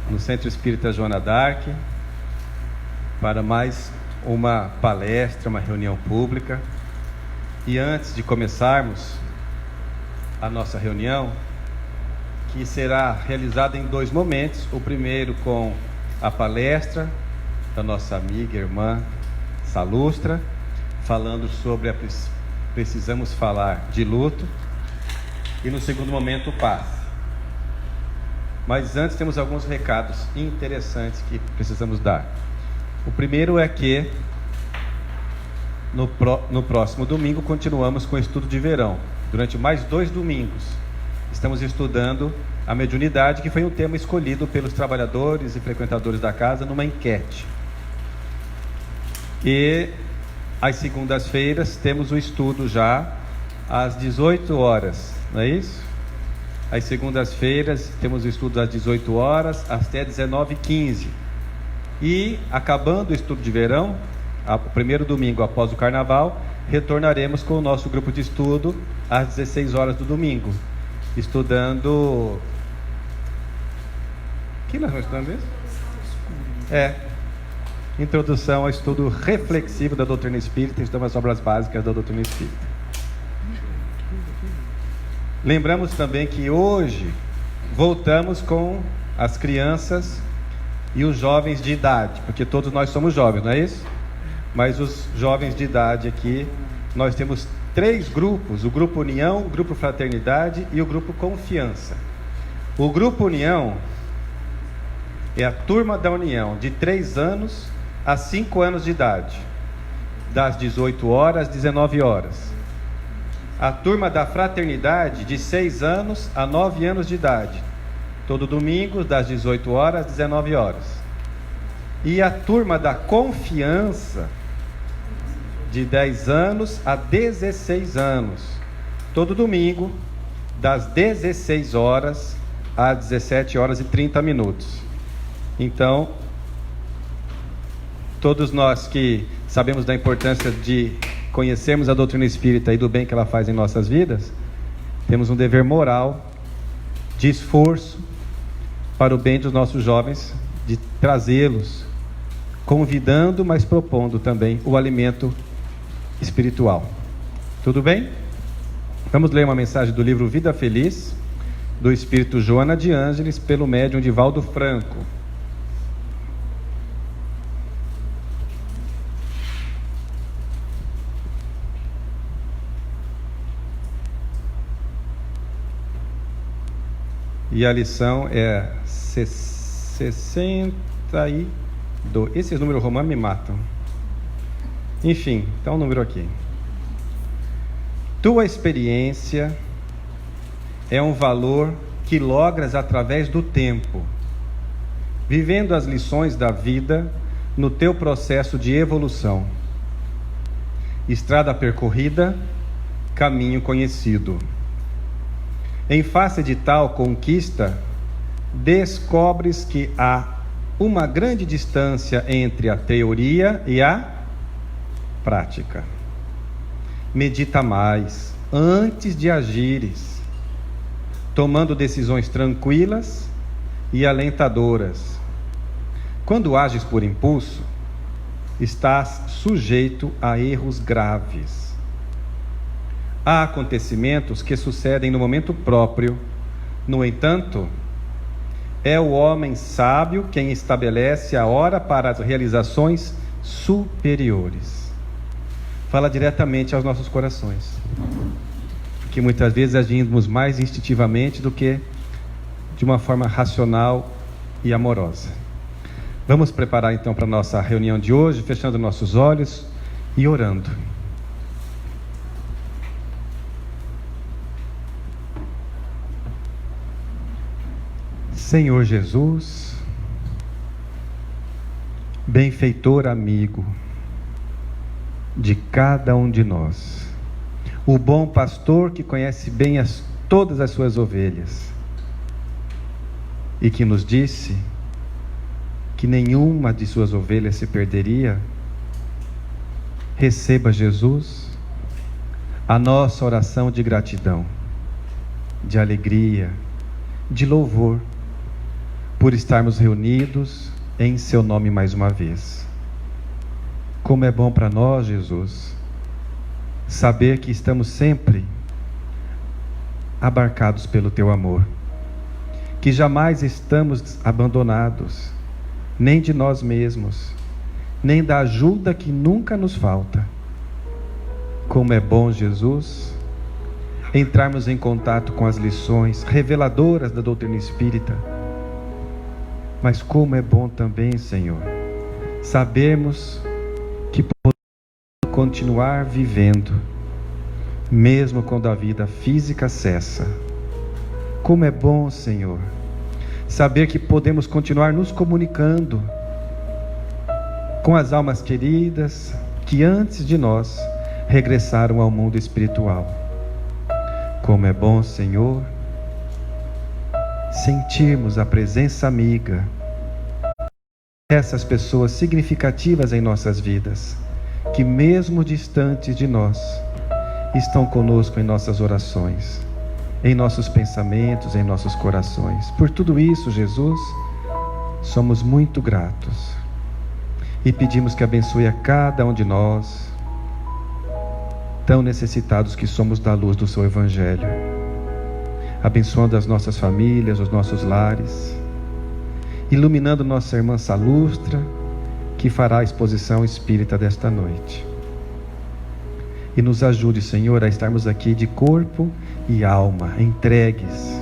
no Centro Espírita Joana d'Arc para mais uma palestra, uma reunião pública. E antes de começarmos a nossa reunião, que será realizada em 2 momentos, o primeiro com a palestra da nossa amiga e irmã Salustra, falando sobre precisamos falar de luto, e no segundo momento paz. Mas antes temos alguns recados interessantes que precisamos dar. O primeiro é que no próximo domingo continuamos com o estudo de verão. Durante mais 2 domingos estamos estudando a mediunidade, que foi um tema escolhido pelos trabalhadores e frequentadores da casa numa enquete. E às segundas-feiras temos o estudo já às 18 horas, não é isso? Às segundas-feiras temos o estudo às 18 horas até 19h15. E acabando o estudo de verão, o primeiro domingo após o carnaval, retornaremos com o nosso grupo de estudo às 16 horas do domingo, estudando... O que nós vamos estudando isso? Introdução ao estudo reflexivo da doutrina espírita, estudamos as obras básicas da doutrina espírita. Lembramos também que hoje voltamos com as crianças e os jovens de idade, porque todos nós somos jovens, não é isso? Mas os jovens de idade aqui, nós temos 3 grupos: o grupo União, o grupo Fraternidade e o grupo Confiança. O grupo União é a turma da União, de 3 anos a 5 anos de idade, das 18 horas às 19 horas. A turma da Fraternidade, de 6 anos a 9 anos de idade, todo domingo, das 18 horas às 19 horas. E a turma da Confiança, de 10 anos a 16 anos, todo domingo, das 16 horas às 17 horas e 30 minutos. Então, todos nós que sabemos da importância de conhecermos a doutrina espírita e do bem que ela faz em nossas vidas, temos um dever moral de esforço para o bem dos nossos jovens, de trazê-los, convidando, mas propondo também o alimento espiritual. Tudo bem? Vamos ler uma mensagem do livro Vida Feliz, do Espírito Joana de Ângeles, pelo médium Divaldo Franco. E a lição é 62. Esses números romanos me matam. Enfim, está um número aqui. Tua experiência é um valor que logras através do tempo, vivendo as lições da vida no teu processo de evolução. Estrada percorrida, caminho conhecido. Em face de tal conquista, descobres que há uma grande distância entre a teoria e a prática. Medita mais antes de agires, tomando decisões tranquilas e alentadoras. Quando ages por impulso, estás sujeito a erros graves. Há acontecimentos que sucedem no momento próprio. No entanto, é o homem sábio quem estabelece a hora para as realizações superiores. Fala diretamente aos nossos corações, porque muitas vezes agimos mais instintivamente do que de uma forma racional e amorosa. Vamos preparar então para a nossa reunião de hoje, fechando nossos olhos e orando. Senhor Jesus, benfeitor amigo de cada um de nós, o bom pastor que conhece bem todas as suas ovelhas e que nos disse que nenhuma de suas ovelhas se perderia, receba, Jesus, a nossa oração de gratidão, de alegria, de louvor, por estarmos reunidos em Seu nome mais uma vez. Como é bom para nós, Jesus, saber que estamos sempre abarcados pelo Teu amor, que jamais estamos abandonados, nem de nós mesmos, nem da ajuda que nunca nos falta. Como é bom, Jesus, entrarmos em contato com as lições reveladoras da doutrina espírita. Mas como é bom também, Senhor, sabermos que podemos continuar vivendo, mesmo quando a vida física cessa. Como é bom, Senhor, saber que podemos continuar nos comunicando com as almas queridas que antes de nós regressaram ao mundo espiritual. Como é bom, Senhor, sentirmos a presença amiga dessas pessoas significativas em nossas vidas, que mesmo distantes de nós, estão conosco em nossas orações, em nossos pensamentos, em nossos corações. Por tudo isso, Jesus, somos muito gratos e pedimos que abençoe a cada um de nós, tão necessitados que somos da luz do Seu Evangelho, abençoando as nossas famílias, os nossos lares, iluminando nossa irmã Salustra, que fará a exposição espírita desta noite. E nos ajude, Senhor, a estarmos aqui de corpo e alma, entregues,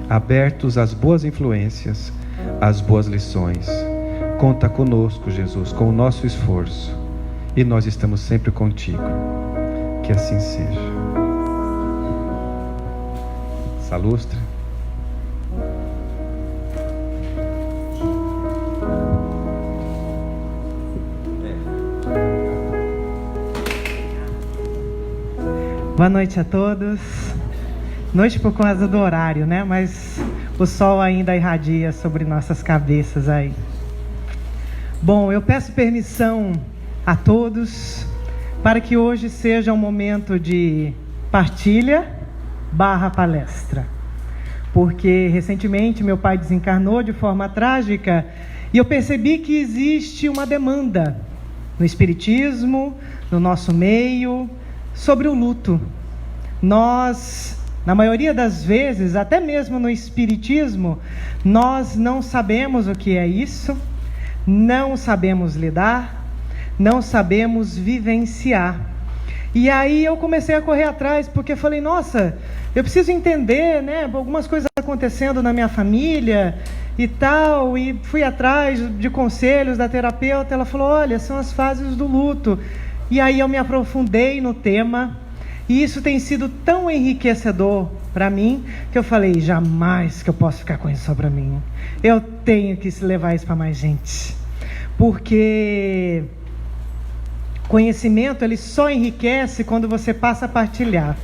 abertos às boas influências, às boas lições. Conta conosco, Jesus, com o nosso esforço, e nós estamos sempre contigo. Que assim seja. Salustra. Boa noite a todos. Noite por causa do horário, né? Mas o sol ainda irradia sobre nossas cabeças aí. Bom, eu peço permissão a todos para que hoje seja um momento de partilha / palestra. Porque recentemente meu pai desencarnou de forma trágica e eu percebi que existe uma demanda no espiritismo, no nosso meio, sobre o luto. Nós, na maioria das vezes, até mesmo no espiritismo, nós não sabemos o que é isso, não sabemos lidar, não sabemos vivenciar. E aí eu comecei a correr atrás, porque falei, nossa, eu preciso entender, né, algumas coisas acontecendo na minha família e tal, e fui atrás de conselhos da terapeuta. Ela falou, olha, são as fases do luto. E aí eu me aprofundei no tema, e isso tem sido tão enriquecedor para mim, que eu falei, jamais que eu posso ficar com isso só para mim. Eu tenho que levar isso para mais gente. Porque conhecimento, ele só enriquece quando você passa a partilhar.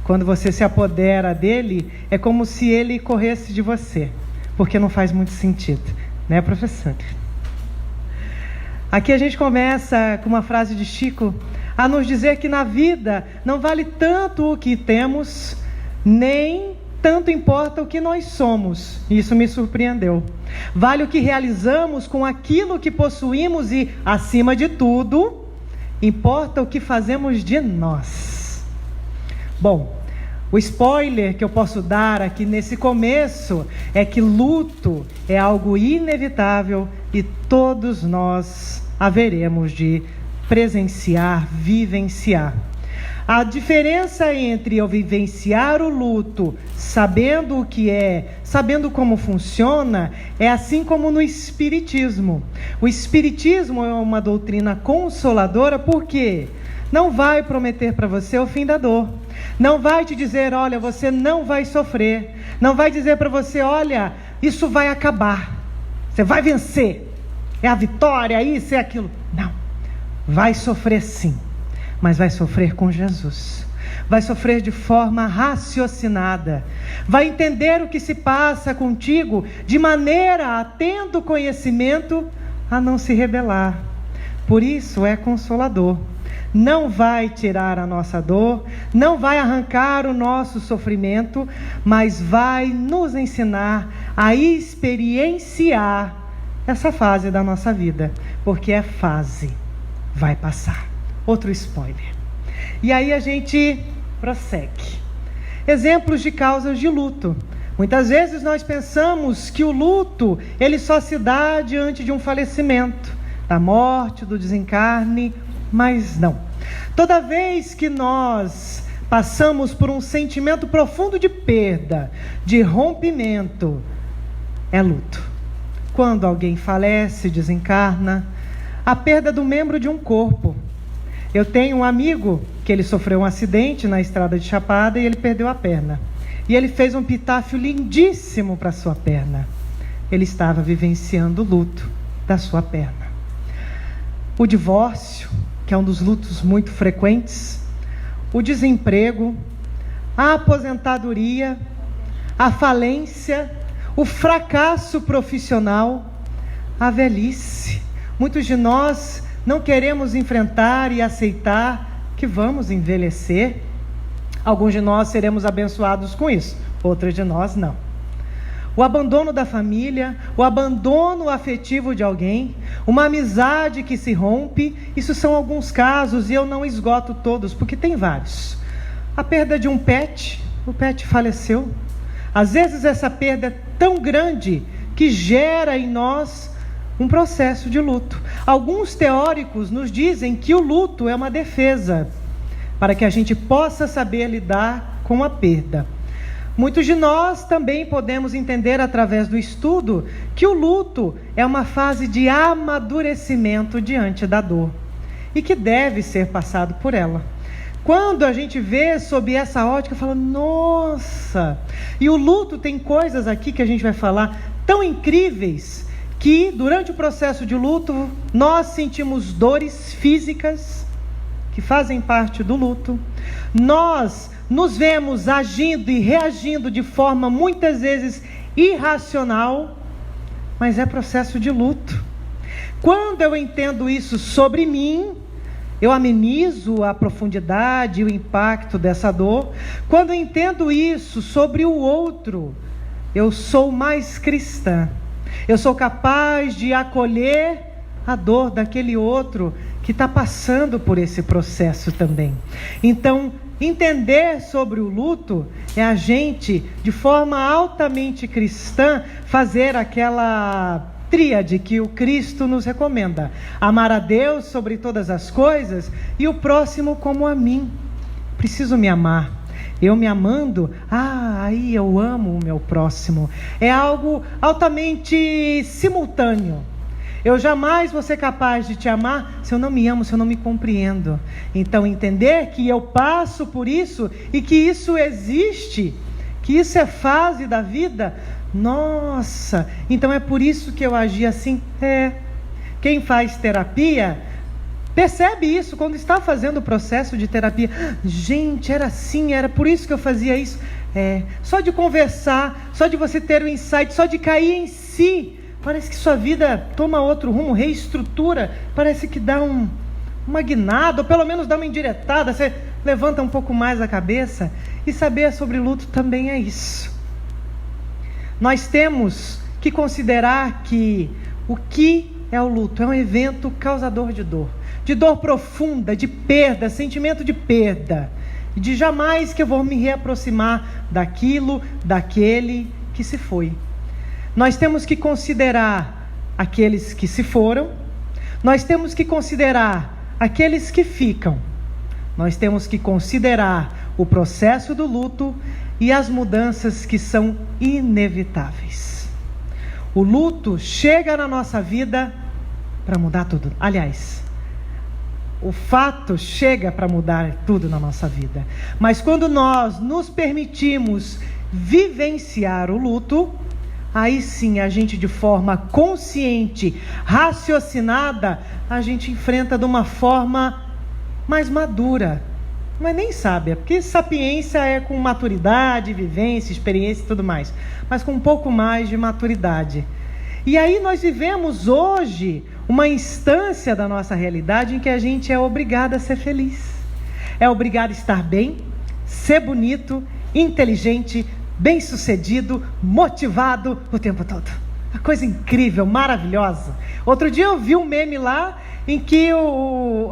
Quando você se apodera dele, é como se ele corresse de você. Porque não faz muito sentido, né, professor? Aqui a gente começa com uma frase de Chico, a nos dizer que na vida não vale tanto o que temos, nem tanto importa o que nós somos. Isso me surpreendeu. Vale o que realizamos com aquilo que possuímos e, acima de tudo, importa o que fazemos de nós. Bom, o spoiler que eu posso dar aqui nesse começo é que luto é algo inevitável e todos nós haveremos de presenciar, vivenciar. A diferença entre eu vivenciar o luto, sabendo o que é, sabendo como funciona, é assim como no Espiritismo. O Espiritismo é uma doutrina consoladora porque não vai prometer para você o fim da dor. Não vai te dizer, olha, você não vai sofrer. Não vai dizer para você, olha, isso vai acabar. Você vai vencer. É a vitória, isso, é aquilo. Não. Vai sofrer sim. Mas vai sofrer com Jesus. Vai sofrer de forma raciocinada. Vai entender o que se passa contigo de maneira a, tendo conhecimento, a não se rebelar. Por isso é consolador. não vai tirar a nossa dor, não vai arrancar o nosso sofrimento, mas vai nos ensinar a experienciar essa fase da nossa vida, porque é fase, vai passar. Outro spoiler. E aí a gente prossegue. Exemplos de causas de luto. Muitas vezes nós pensamos que o luto, ele só se dá diante de um falecimento, da morte, do desencarne, mas não. Toda vez que nós passamos por um sentimento profundo de perda, de rompimento, é luto. Quando alguém falece, desencarna, a perda do membro de um corpo. Eu tenho um amigo que ele sofreu um acidente na estrada de Chapada e ele perdeu a perna. E ele fez um epitáfio lindíssimo para sua perna. Ele estava vivenciando o luto da sua perna. O divórcio, que é um dos lutos muito frequentes, o desemprego, a aposentadoria, a falência, o fracasso profissional, a velhice. Muitos de nós não queremos enfrentar e aceitar que vamos envelhecer. Alguns de nós seremos abençoados com isso, outros de nós não. O abandono da família, o abandono afetivo de alguém, uma amizade que se rompe, isso são alguns casos e eu não esgoto todos, porque tem vários. A perda de um pet, o pet faleceu. Às vezes essa perda é tão grande que gera em nós um processo de luto. Alguns teóricos nos dizem que o luto é uma defesa, para que a gente possa saber lidar com a perda. Muitos de nós também podemos entender através do estudo que o luto é uma fase de amadurecimento diante da dor e que deve ser passado por ela. Quando a gente vê sob essa ótica, fala, nossa! E o luto tem coisas aqui que a gente vai falar tão incríveis que durante o processo de luto nós sentimos dores físicas que fazem parte do luto. Nós nos vemos agindo e reagindo de forma muitas vezes irracional, mas é processo de luto. Quando eu entendo isso sobre mim, eu amenizo a profundidade e o impacto dessa dor. Quando eu entendo isso sobre o outro, eu sou mais cristã. Eu sou capaz de acolher a dor daquele outro que está passando por esse processo também. Então, entender sobre o luto é a gente, de forma altamente cristã, fazer aquela tríade que o Cristo nos recomenda: amar a Deus sobre todas as coisas e o próximo como a mim. Preciso me amar. Eu me amando, aí eu amo o meu próximo. É algo altamente simultâneo. Eu jamais vou ser capaz de te amar se eu não me amo, se eu não me compreendo. Então, entender que eu passo por isso e que isso existe, que isso é fase da vida. Nossa, então é por isso que eu agi assim. Quem faz terapia percebe isso quando está fazendo o processo de terapia. Gente, era assim, era por isso que eu fazia isso. Só de conversar, só de você ter o insight, só de cair em si, parece que sua vida toma outro rumo, reestrutura, parece que dá uma guinada, ou pelo menos dá uma indiretada, você levanta um pouco mais a cabeça. E saber sobre luto também é isso. Nós temos que considerar que o que é o luto? É um evento causador de dor profunda, de perda, sentimento de perda, de jamais que eu vou me reaproximar daquilo, daquele que se foi. Nós temos que considerar aqueles que se foram, nós temos que considerar aqueles que ficam, nós temos que considerar o processo do luto e as mudanças que são inevitáveis. O luto chega na nossa vida para mudar tudo. Aliás, o fato chega para mudar tudo na nossa vida. Mas quando nós nos permitimos vivenciar o luto, aí sim a gente, de forma consciente, raciocinada, a gente enfrenta de uma forma mais madura. Não é nem sábia, porque sapiência é com maturidade, vivência, experiência e tudo mais, mas com um pouco mais de maturidade. E aí nós vivemos hoje uma instância da nossa realidade em que a gente é obrigado a ser feliz. É obrigado a estar bem, ser bonito, inteligente, bem-sucedido, motivado o tempo todo. Uma coisa incrível, maravilhosa. Outro dia eu vi um meme lá em que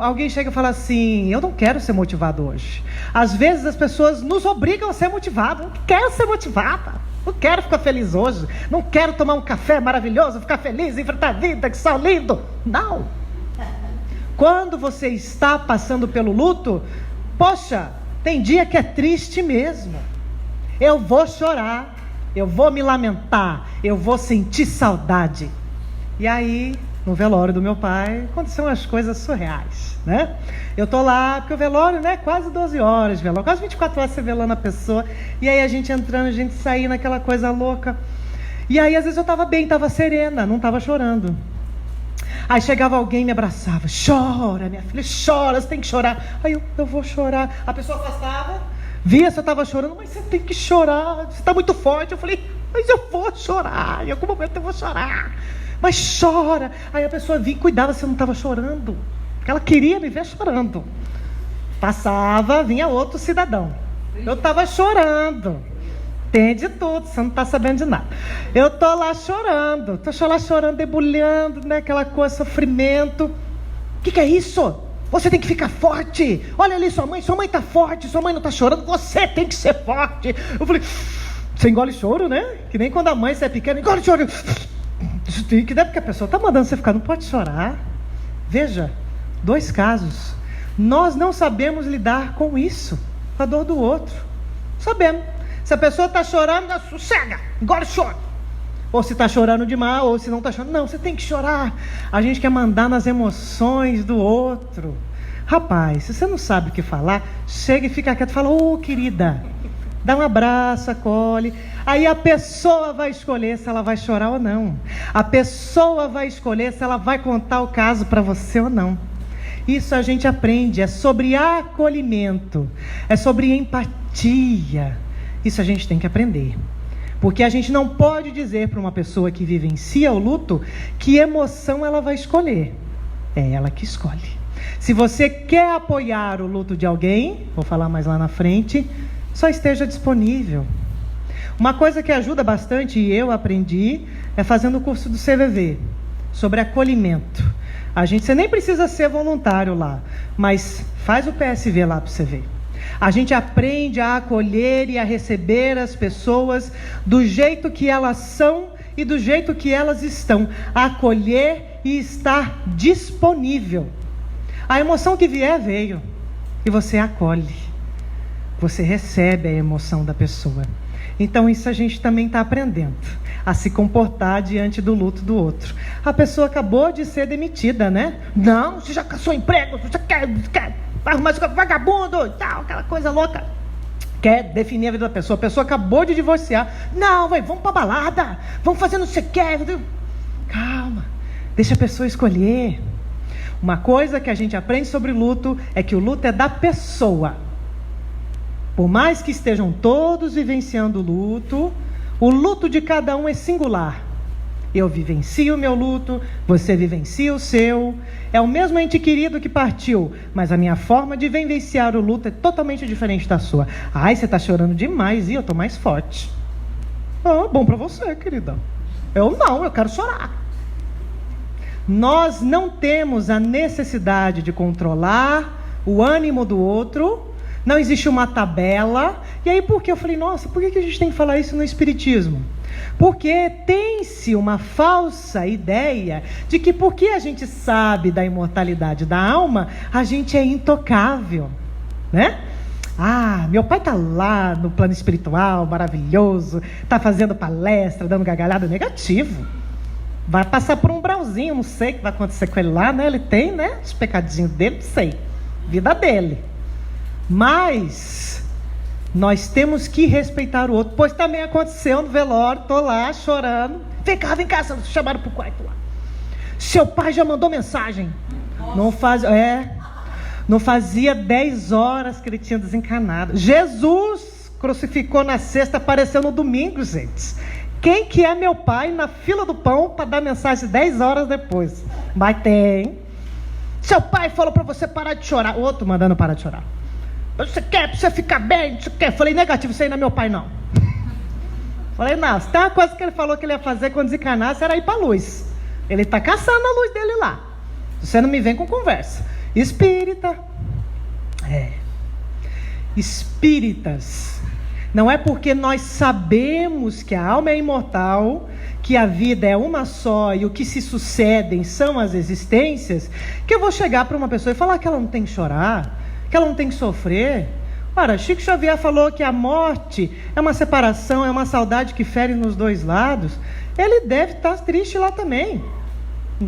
alguém chega e fala assim: eu não quero ser motivado hoje. Às vezes as pessoas nos obrigam a ser motivados. Eu não quero ser motivada, não quero ficar feliz hoje, não quero tomar um café maravilhoso, ficar feliz, enfrentar a vida, que só lindo. Não. Quando você está passando pelo luto, poxa, tem dia que é triste mesmo. Eu vou chorar, eu vou me lamentar, eu vou sentir saudade. E aí, no velório do meu pai, aconteceram umas coisas surreais, né? Eu tô lá, porque o velório, né, quase 12 horas de velório, quase 24 horas você velando a pessoa, e aí a gente entrando, a gente saindo, aquela coisa louca. E aí, às vezes eu tava bem, tava serena, não tava chorando. Aí chegava alguém e me abraçava: chora, minha filha, chora, você tem que chorar. Aí eu vou chorar. A pessoa afastava, via se eu estava chorando: mas você tem que chorar, você está muito forte. Eu falei: mas eu vou chorar, em algum momento eu vou chorar. Mas chora. Aí a pessoa vinha e cuidava se eu não estava chorando, porque ela queria me ver chorando. Passava, vinha outro cidadão, eu estava chorando. Tem de tudo, você não está sabendo de nada. Eu estou lá chorando, debulhando, né, aquela coisa, sofrimento. O que é isso? Você tem que ficar forte. Olha ali sua mãe está forte, sua mãe não está chorando, você tem que ser forte. Eu falei: você engole choro, né? Que nem quando a mãe, você é pequena, engole choro. Isso tem que, porque a pessoa está mandando você ficar, não pode chorar. Veja, 2 casos. Nós não sabemos lidar com isso, com a dor do outro. Sabemos. Se a pessoa está chorando, sossega, engole choro. Ou se está chorando demais, ou se não está chorando. Não, você tem que chorar. A gente quer mandar nas emoções do outro. Rapaz, se você não sabe o que falar, chega e fica quieto, fala: ô querida, dá um abraço, acolhe. Aí a pessoa vai escolher se ela vai chorar ou não. A pessoa vai escolher se ela vai contar o caso para você ou não. Isso a gente aprende, é sobre acolhimento, é sobre empatia. Isso a gente tem que aprender. Porque a gente não pode dizer para uma pessoa que vivencia o luto que emoção ela vai escolher. É ela que escolhe. Se você quer apoiar o luto de alguém, vou falar mais lá na frente, só esteja disponível. Uma coisa que ajuda bastante, e eu aprendi, é fazendo o curso do CVV, sobre acolhimento. Você nem precisa ser voluntário lá, mas faz o PSV lá para você ver. A gente aprende a acolher e a receber as pessoas do jeito que elas são e do jeito que elas estão. Acolher e estar disponível. A emoção que vier, veio. E você acolhe. Você recebe a emoção da pessoa. Então isso a gente também está aprendendo. A se comportar diante do luto do outro. A pessoa acabou de ser demitida, né? Não, você já caçou emprego, você quer arrumar esse vagabundo e tal, aquela coisa louca. Quer definir a vida da pessoa. A pessoa acabou de divorciar. Não, vamos pra balada, vamos fazer não sei o que. Calma, deixa a pessoa escolher. Uma coisa que a gente aprende sobre luto é que o luto é da pessoa. Por mais que estejam todos vivenciando o luto de cada um é singular. Eu vivencio o meu luto, você vivencia o seu. É o mesmo ente querido que partiu, mas a minha forma de vivenciar o luto é totalmente diferente da sua. Ai, você está chorando demais e eu estou mais forte. Bom para você, querida. Eu não, eu quero chorar. Nós não temos a necessidade de controlar o ânimo do outro. Não existe uma tabela. E aí por que? Eu falei: nossa, por que a gente tem que falar isso no Espiritismo? Porque tem-se uma falsa ideia de que porque a gente sabe da imortalidade da alma, a gente é intocável, né? Meu pai está lá no plano espiritual, maravilhoso, está fazendo palestra, dando gargalhada. Negativo. Vai passar por um umbralzinho, não sei o que vai acontecer com ele lá, né? Ele tem, né, os pecadinhos dele, não sei, vida dele. Mas nós temos que respeitar o outro. Pois também aconteceu no velório, tô lá chorando. Vem cá, chamaram pro quarto lá. Seu pai já mandou mensagem. Não fazia 10 horas que ele tinha desencarnado. Jesus crucificou na sexta, apareceu no domingo, gente. Quem que é meu pai na fila do pão para dar mensagem 10 horas depois? Mas tem. Seu pai falou para você parar de chorar. Outro mandando parar de chorar. Você quer para você ficar bem? Você quer? Falei, negativo, isso aí não é meu pai, não. Falei, não, se tem uma coisa que ele falou que ele ia fazer quando desencarnasse, era ir para a luz. Ele está caçando a luz dele lá. Você não me vem com conversa. Espírita. Espíritas. Não é porque nós sabemos que a alma é imortal, que a vida é uma só e o que se sucedem são as existências, que eu vou chegar para uma pessoa e falar que ela não tem que chorar, que ela não tem que sofrer. Ora, Chico Xavier falou que a morte é uma separação, é uma saudade que fere nos dois lados. Ele deve estar triste lá também,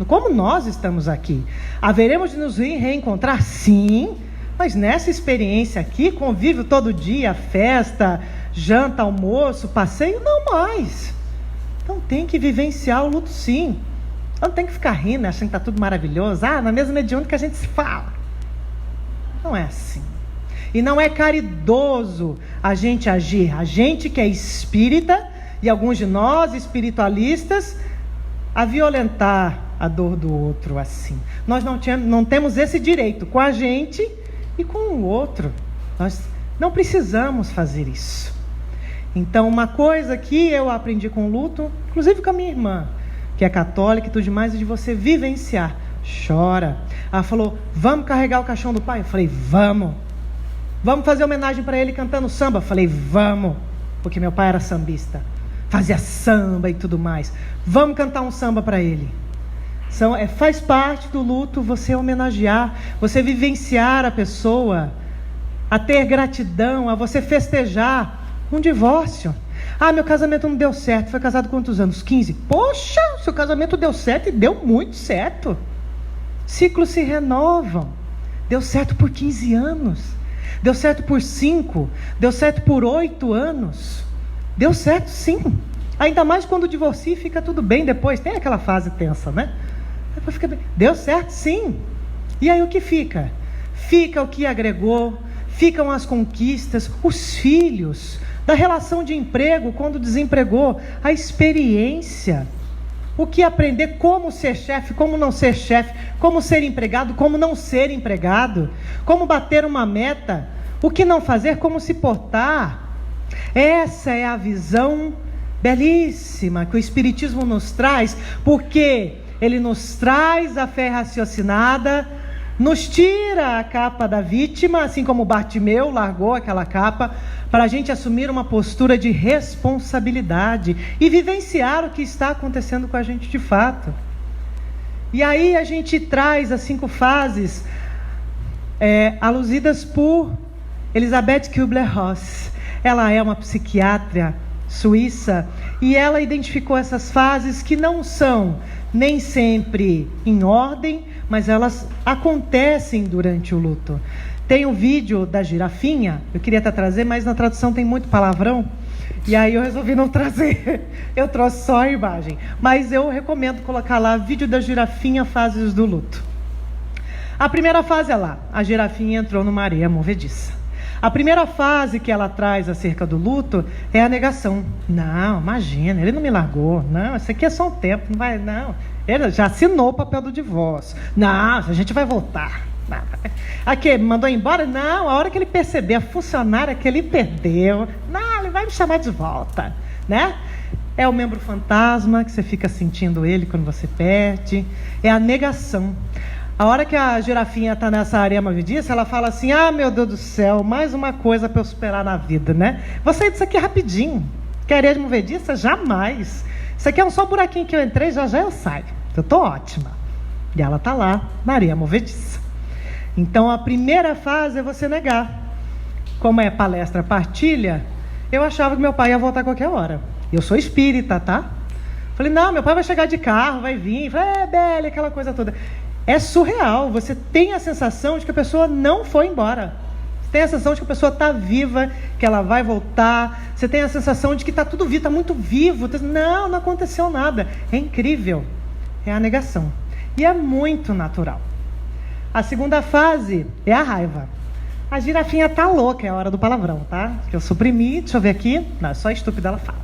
como nós estamos aqui. Haveremos de nos reencontrar? Sim. Mas nessa experiência aqui, convívio todo dia, festa, janta, almoço, passeio, não mais. Então tem que vivenciar o luto, sim. Não tem que ficar rindo, achando que está tudo maravilhoso. Na mesa mediúnica a gente se fala. Não é assim. E não é caridoso a gente agir. A gente que é espírita, e alguns de nós espiritualistas, a violentar a dor do outro assim. Nós não temos esse direito com a gente e com o outro. Nós não precisamos fazer isso. Então, uma coisa que eu aprendi com o luto, inclusive com a minha irmã, que é católica e tudo demais, é de você vivenciar. Chora. Ela falou, vamos carregar o caixão do pai? Eu falei, vamos. Vamos fazer homenagem para ele cantando samba? Eu falei, vamos. Porque meu pai era sambista. Fazia samba e tudo mais. Vamos cantar um samba para ele. Faz parte do luto você homenagear, você vivenciar a pessoa, a ter gratidão, a você festejar um divórcio. Meu casamento não deu certo. Foi casado quantos anos? 15. Poxa, seu casamento deu certo e deu muito certo. Ciclos se renovam. Deu certo por 15 anos. Deu certo por 5. Deu certo por 8 anos. Deu certo sim. Ainda mais quando divorcia, fica tudo bem depois. Tem aquela fase tensa, né? Depois fica bem. Deu certo sim. E aí o que fica? Fica o que agregou, ficam as conquistas, os filhos, da relação de emprego quando desempregou, a experiência, o que aprender, como ser chefe, como não ser chefe, como ser empregado, como não ser empregado, como bater uma meta, o que não fazer, como se portar. Essa é a visão belíssima que o Espiritismo nos traz, porque ele nos traz a fé raciocinada, nos tira a capa da vítima, assim como Bartimeu largou aquela capa, para a gente assumir uma postura de responsabilidade e vivenciar o que está acontecendo com a gente de fato. E aí a gente traz as 5 fases aludidas por Elisabeth Kübler-Ross. Ela é uma psiquiatra suíça e ela identificou essas fases que não são nem sempre em ordem, mas elas acontecem durante o luto. Tem um vídeo da girafinha, eu queria até trazer, mas na tradução tem muito palavrão, e aí eu resolvi não trazer, eu trouxe só a imagem. Mas eu recomendo colocar lá, vídeo da girafinha, fases do luto. A primeira fase é lá, a girafinha entrou numa areia movediça. A primeira fase que ela traz acerca do luto é a negação. Não, imagina, ele não me largou. Não, isso aqui é só um tempo, não vai, não. Ele já assinou o papel do divórcio. Não, a gente vai voltar. Aqui, me mandou embora? Não, a hora que ele perceber a funcionária que ele perdeu, não, ele vai me chamar de volta, né? É o membro fantasma, que você fica sentindo ele quando você perde. É a negação. A hora que a girafinha está nessa areia movediça, ela fala assim, meu Deus do céu, mais uma coisa para eu superar na vida, né? Vou sair disso aqui rapidinho. Que areia movediça? Jamais. Isso aqui é só um buraquinho que eu entrei, já eu saio. Eu estou ótima. E ela está lá, na areia movediça. Então, a primeira fase é você negar. Como é palestra partilha, eu achava que meu pai ia voltar a qualquer hora. Eu sou espírita, tá? Falei, não, meu pai vai chegar de carro, vai vir. Falei, Beli, aquela coisa toda. É surreal, você tem a sensação de que a pessoa não foi embora. Você tem a sensação de que a pessoa está viva, que ela vai voltar. Você tem a sensação de que está tudo vivo, está muito vivo. Não, não aconteceu nada. É incrível. É a negação. E é muito natural. A segunda fase é a raiva. A girafinha tá louca, é a hora do palavrão, tá? Que eu suprimi, deixa eu ver aqui. Não, só estúpida ela fala.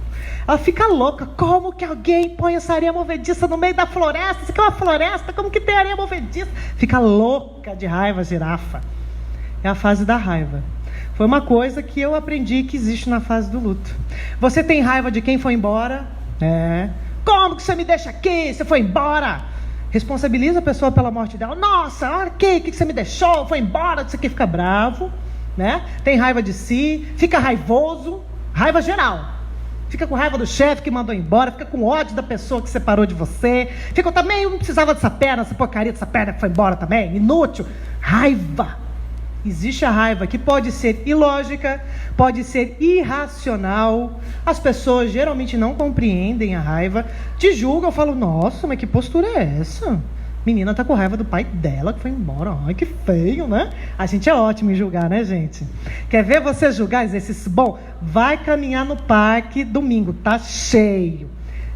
Ela fica louca. Como que alguém põe essa areia movediça no meio da floresta? Isso aqui é uma floresta, como que tem areia movediça? Fica louca de raiva, a girafa. É a fase da raiva. Foi uma coisa que eu aprendi que existe na fase do luto. Você tem raiva de quem foi embora? Como que você me deixa aqui? Você foi embora? Responsabiliza a pessoa pela morte dela. Nossa, olha aqui, que você me deixou? Foi embora, você aqui fica bravo, né? Tem raiva de si, fica raivoso, raiva geral. Fica com raiva do chefe que mandou embora, fica com ódio da pessoa que separou de você, fica também, eu não precisava dessa perna, essa porcaria dessa perna que foi embora também, inútil. Raiva. Existe a raiva que pode ser ilógica, pode ser irracional. As pessoas geralmente não compreendem a raiva, te julgam, falam, nossa, mas que postura é essa? Menina tá com raiva do pai dela que foi embora. Ai, que feio, né? A gente é ótimo em julgar, né, gente? Quer ver você julgar exercício bom? Vai caminhar no parque domingo, tá cheio.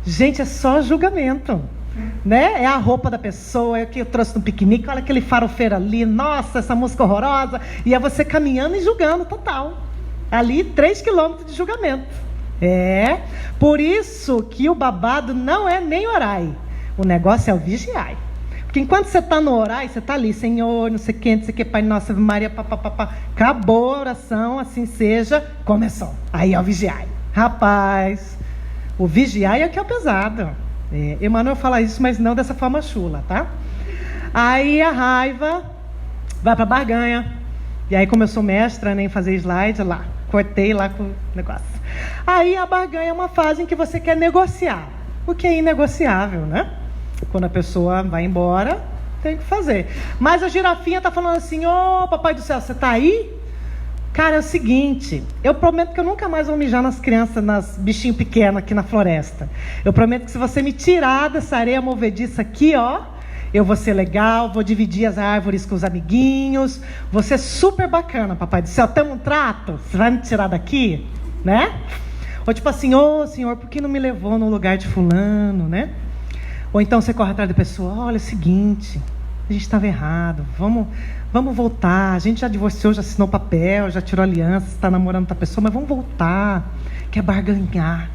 Gente, é só julgamento, né? É a roupa da pessoa, é o que eu trouxe no piquenique, olha aquele farofeiro ali, nossa, essa música horrorosa. E é você caminhando e julgando total. Ali, 3 quilômetros de julgamento. Por isso que o babado não é nem orai. O negócio é o vigiai. Porque enquanto você está no orai, você está ali, Senhor, não sei quem, Pai Nosso, Ave Maria, papapá. Acabou a oração, assim seja, começou. Aí é o vigiai. Rapaz, o vigiai é que é o pesado. Emmanuel fala isso, mas não dessa forma chula, tá? Aí a raiva vai para a barganha. E aí, como eu sou mestra, nem fazer slide, lá, cortei lá com o negócio. Aí a barganha é uma fase em que você quer negociar. O que é inegociável, né? Quando a pessoa vai embora, tem que fazer. Mas a girafinha está falando assim, ô papai do céu, você está aí? Cara, é o seguinte, eu prometo que eu nunca mais vou mijar nas crianças, nas bichinhos pequenos aqui na floresta. Eu prometo que se você me tirar dessa areia movediça aqui, ó, eu vou ser legal, vou dividir as árvores com os amiguinhos, vou ser super bacana, papai do céu. Temos um trato? Você vai me tirar daqui? Né? Ou tipo assim, ô senhor, por que não me levou no lugar de fulano, né? Ou então você corre atrás da pessoa, olha, é o seguinte, a gente estava errado, vamos voltar, a gente já divorciou, já assinou papel, já tirou aliança, está namorando outra pessoa, mas vamos voltar, quer barganhar,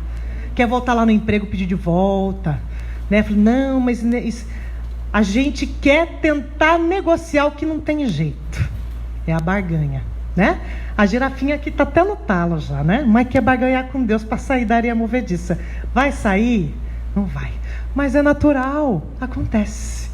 quer voltar lá no emprego, pedir de volta, né? Falei, não, mas a gente quer tentar negociar o que não tem jeito, é a barganha, né? A girafinha aqui está até no talo já, né? Mas quer barganhar com Deus para sair da areia movediça. Vai sair? Não vai. Mas é natural, acontece.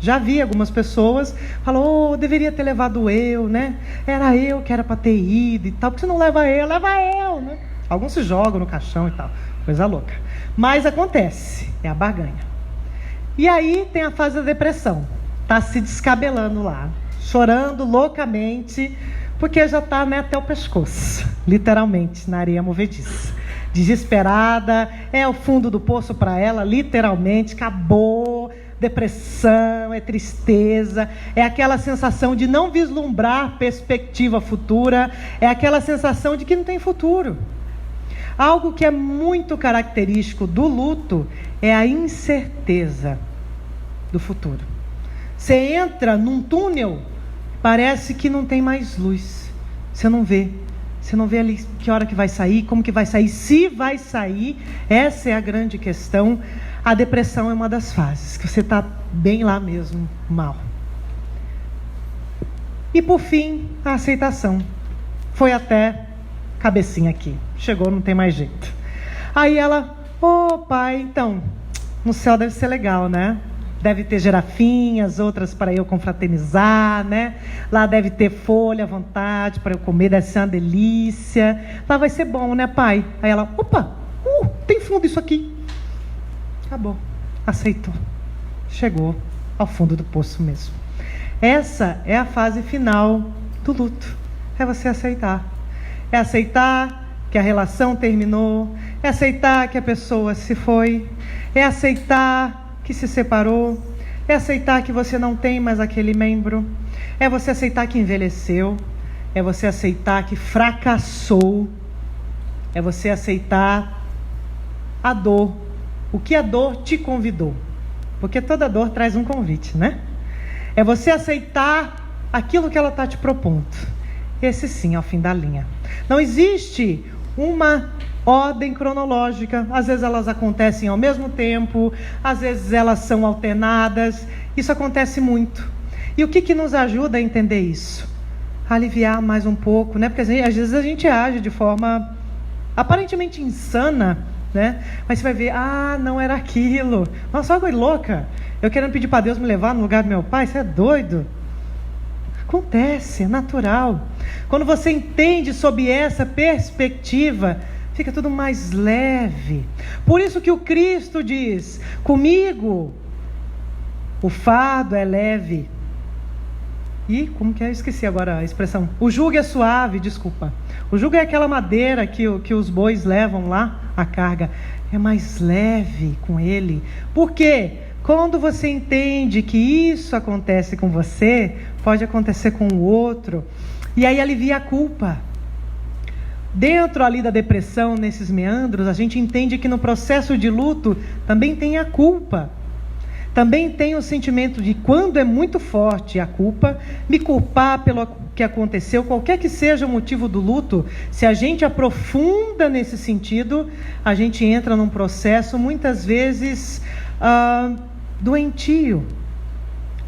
Já vi algumas pessoas, falou, deveria ter levado eu, né? Era eu que era para ter ido e tal. Por que você não leva eu, né? Alguns se jogam no caixão e tal, coisa louca. Mas acontece, é a barganha. E aí tem a fase da depressão. Tá se descabelando lá, chorando loucamente, porque já tá, né, até o pescoço, literalmente, na areia movediça. Desesperada, é o fundo do poço para ela, literalmente, acabou, depressão, é tristeza, é aquela sensação de não vislumbrar perspectiva futura, é aquela sensação de que não tem futuro. Algo que é muito característico do luto é a incerteza do futuro. Você entra num túnel, parece que não tem mais luz, você não vê. Você não vê ali que hora que vai sair, como que vai sair, se vai sair. Essa é a grande questão. A depressão é uma das fases, que você está bem lá mesmo, mal. E por fim, a aceitação. Foi até cabecinha aqui. Chegou, não tem mais jeito. Aí ela, pai, então, no céu deve ser legal, né? Deve ter girafinhas, outras para eu confraternizar, né? Lá deve ter folha à vontade para eu comer, deve ser uma delícia. Lá vai ser bom, né, pai? Aí ela, tem fundo isso aqui. Acabou, aceitou. Chegou ao fundo do poço mesmo. Essa é a fase final do luto. É você aceitar. É aceitar que a relação terminou. É aceitar que a pessoa se foi. É aceitar que se separou, é aceitar que você não tem mais aquele membro, é você aceitar que envelheceu, é você aceitar que fracassou, é você aceitar a dor, o que a dor te convidou, porque toda dor traz um convite, né? É você aceitar aquilo que ela está te propondo. Esse sim é o fim da linha. Não existe uma ordem cronológica. Às vezes elas acontecem ao mesmo tempo, às vezes elas são alternadas. Isso acontece muito. E o que nos ajuda a entender isso? A aliviar mais um pouco, né? Porque às vezes a gente age de forma aparentemente insana, né? Mas você vai ver, não era aquilo. Nossa, olha que coisa louca. Eu querendo pedir para Deus me levar no lugar do meu pai, você é doido? Acontece, é natural. Quando você entende sob essa perspectiva, fica tudo mais leve. Por isso que o Cristo diz: comigo o fardo é leve. E como que é? Eu esqueci agora a expressão. O jugo é suave, desculpa. O jugo é aquela madeira que os bois levam lá, a carga. É mais leve com ele. Por quê? Quando você entende que isso acontece com você, pode acontecer com o outro. E aí alivia a culpa. Dentro ali da depressão, nesses meandros, a gente entende que no processo de luto também tem a culpa. Também tem o sentimento de, quando é muito forte a culpa, me culpar pelo que aconteceu, qualquer que seja o motivo do luto. Se a gente aprofunda nesse sentido, a gente entra num processo muitas vezes doentio.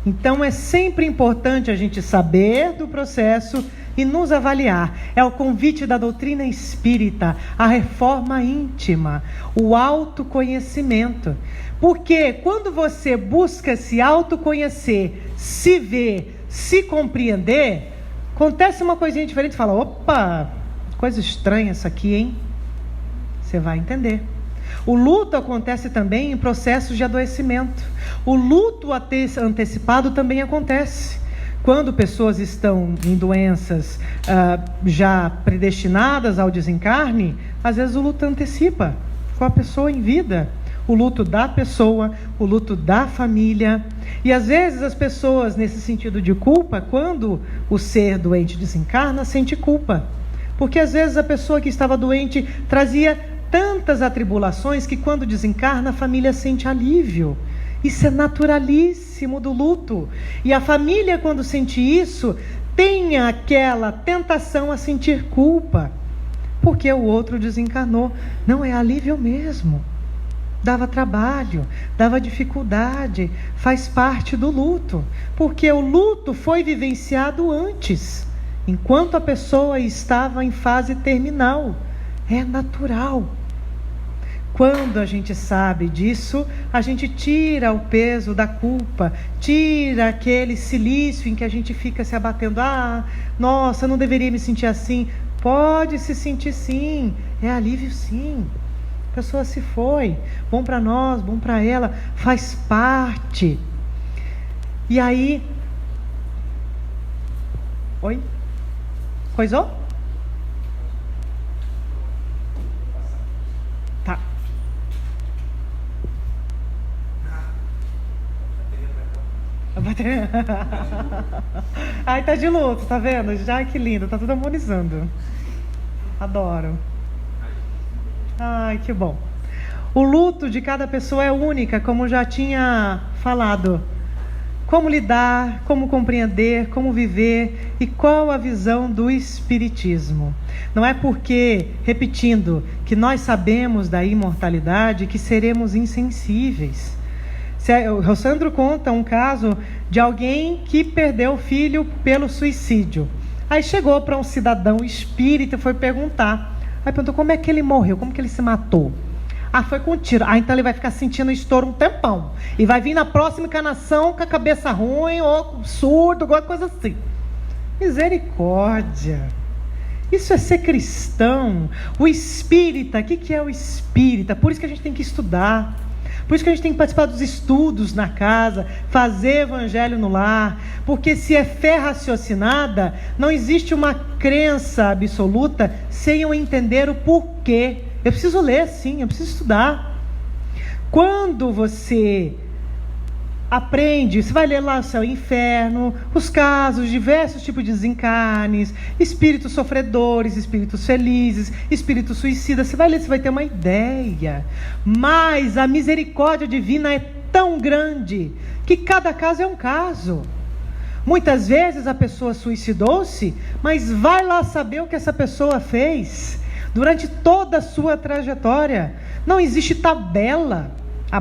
Então é sempre importante a gente saber do processo e nos avaliar. É o convite da doutrina espírita, a reforma íntima, o autoconhecimento. Porque quando você busca se autoconhecer, se ver, se compreender, acontece uma coisinha diferente, você fala: opa, coisa estranha essa aqui, hein? Você vai entender. O luto acontece também em processos de adoecimento. O luto antecipado também acontece. Quando pessoas estão em doenças já predestinadas ao desencarne, às vezes o luto antecipa com a pessoa em vida. O luto da pessoa, o luto da família. E às vezes as pessoas, nesse sentido de culpa, quando o ser doente desencarna, sente culpa. Porque às vezes a pessoa que estava doente trazia tantas atribulações que quando desencarna a família sente alívio. Isso é naturalíssimo do luto. E a família, quando sente isso, tem aquela tentação a sentir culpa. Porque o outro desencarnou. Não, é alívio mesmo. Dava trabalho, dava dificuldade, faz parte do luto. Porque o luto foi vivenciado antes, enquanto a pessoa estava em fase terminal. É natural. Quando a gente sabe disso, a gente tira o peso da culpa, tira aquele silício em que a gente fica se abatendo. Nossa, eu não deveria me sentir assim. Pode se sentir sim, é alívio sim. A pessoa se foi, bom para nós, bom para ela, faz parte. E aí... Oi? Coisou? Tá. Ai, tá de luto, tá vendo? Já, que lindo, tá tudo harmonizando. Adoro. Ai, que bom. O luto de cada pessoa é única, como já tinha falado. Como lidar, como compreender, como viver e qual a visão do Espiritismo. Não é porque, repetindo, que nós sabemos da imortalidade que seremos insensíveis. O Rossandro conta um caso de alguém que perdeu o filho pelo suicídio. Aí chegou para um cidadão espírita e foi perguntar. Aí perguntou como é que ele morreu, como que ele se matou. Foi com tiro. Então ele vai ficar sentindo estouro um tempão. E vai vir na próxima encarnação com a cabeça ruim, ou surdo, alguma coisa assim. Misericórdia. Isso é ser cristão. O espírita, o que é o espírita? Por isso que a gente tem que estudar. Por isso que a gente tem que participar dos estudos na casa, fazer evangelho no lar, porque se é fé raciocinada, não existe uma crença absoluta sem eu entender o porquê. Eu preciso ler, sim, eu preciso estudar. Quando você aprende, você vai ler lá o céu e o inferno, os casos, diversos tipos de desencarnes, espíritos sofredores, espíritos felizes, espíritos suicidas, você vai ler, você vai ter uma ideia. Mas a misericórdia divina é tão grande que cada caso é um caso. Muitas vezes a pessoa suicidou-se, mas vai lá saber o que essa pessoa fez. durante toda a sua trajetória. Não existe tabela.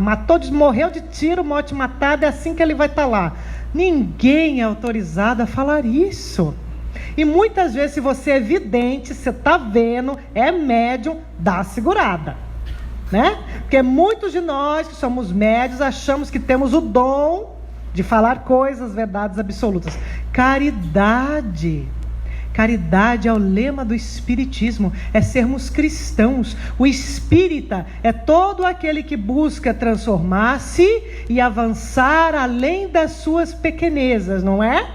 Matou, morreu de tiro, morte matada, é assim que ele vai estar lá. Ninguém é autorizado a falar isso. E muitas vezes, se você é vidente, você está vendo, é médium, dá uma segurada, né? Porque muitos de nós que somos médios achamos que temos o dom de falar coisas, verdades absolutas. Caridade. Caridade é o lema do Espiritismo, é sermos cristãos. O espírita é todo aquele que busca transformar-se e avançar além das suas pequenezas, não é?